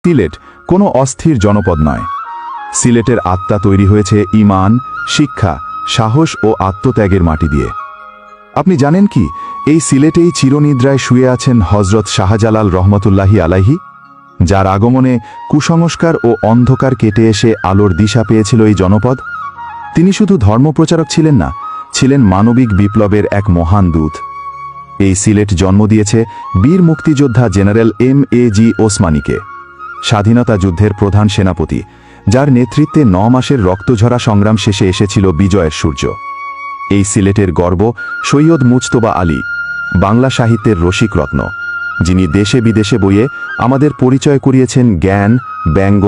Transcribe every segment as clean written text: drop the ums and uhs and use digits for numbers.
সিলেট কোনো অস্থির জনপদ নয়। সিলেটের আত্মা তৈরি হয়েছে ঈমান, শিক্ষা, সাহস ও আত্মত্যাগের মাটি দিয়ে। আপনি জানেন কি, এই সিলেটেই চিরনিদ্রায় শুয়ে আছেন হজরত শাহজালাল রহমতুল্লাহি আলাইহি, যার আগমনে কুসংস্কার ও অন্ধকার কেটে এসে আলোর দিশা পেয়েছিল এই জনপদ। তিনি শুধু ধর্মপ্রচারক ছিলেন না, ছিলেন মানবিক বিপ্লবের এক মহান দূত। এই সিলেট জন্ম দিয়েছে বীর মুক্তিযোদ্ধা জেনারেল এম.এ.জি. ওসমানীকে, স্বাধীনতা যুদ্ধের প্রধান সেনাপতি, যার নেতৃত্বে 9 মাসের রক্তঝরা সংগ্রাম শেষে এসেছিল বিজয়ের সূর্য। এই সিলেটের গর্ব সৈয়দ মুজতবা আলী, বাংলা সাহিত্যের রসিক রত্ন, যিনি দেশে বিদেশে বইয়ে আমাদের পরিচয় করিয়েছেন জ্ঞান, ব্যঙ্গ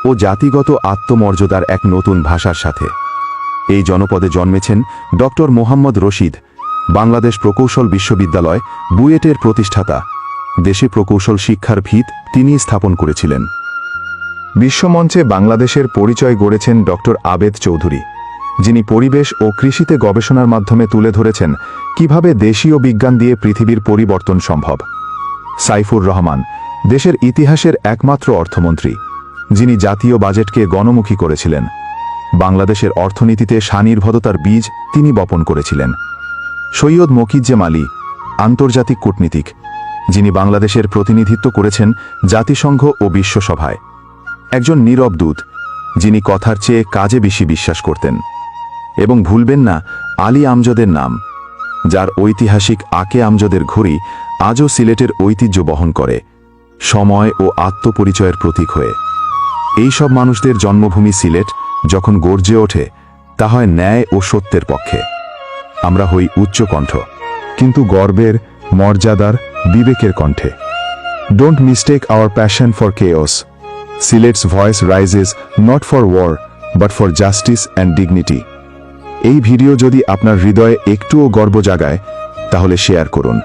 ও জাতিগত আত্মমর্যাদার এক নতুন ভাষার সাথে। এই জনপদে জন্মেছেন ডক্টর মোহাম্মদ রশিদ, বাংলাদেশ প্রকৌশল বিশ্ববিদ্যালয় বুয়েটের প্রতিষ্ঠাতা। দেশে প্রকৌশল শিক্ষার ভিত তিনিই স্থাপন করেছিলেন। বিশ্বমঞ্চে বাংলাদেশের পরিচয় গড়েছেন ডক্টর আবেদ চৌধুরী, যিনি পরিবেশ ও কৃষিতে গবেষণার মাধ্যমে তুলে ধরেছেন কিভাবে দেশীয় বিজ্ঞান দিয়ে পৃথিবীর পরিবর্তন সম্ভব। সাইফুর রহমান, দেশের ইতিহাসের একমাত্র অর্থমন্ত্রী, যিনি জাতীয় বাজেটকে গণমুখী করেছিলেন। বাংলাদেশের অর্থনীতিতে স্বনির্ভরতার বীজ তিনি বপন করেছিলেন। সৈয়দ মকিজ্জেম আলী, আন্তর্জাতিক কূটনীতিক, যিনি বাংলাদেশের প্রতিনিধিত্ব করেছেন জাতিসংঘ ও বিশ্বসভায়। একজন নীরব দূত, যিনি কথার চেয়ে কাজে বেশি বিশ্বাস করতেন। এবং ভুলবেন না আলী আমজদের নাম, যার ঐতিহাসিক আকে আমজদের ঘড়ি আজও সিলেটের ঐতিহ্য বহন করে, সময় ও আত্মপরিচয়ের প্রতীক হয়ে। এই সব মানুষদের জন্মভূমি সিলেট যখন গর্জে ওঠে, তা হয় ন্যায় ও সত্যের পক্ষে। আমরা হই উচ্চকণ্ঠ, কিন্তু গর্বের, মর্যাদার, বিবেকের কণ্ঠে। Don't mistake our passion for chaos. Sylhet's voice rises not for war but for justice and dignity. এই ভিডিও যদি আপনার হৃদয়ে একটুও গর্ব জাগায়, তাহলে শেয়ার করুন।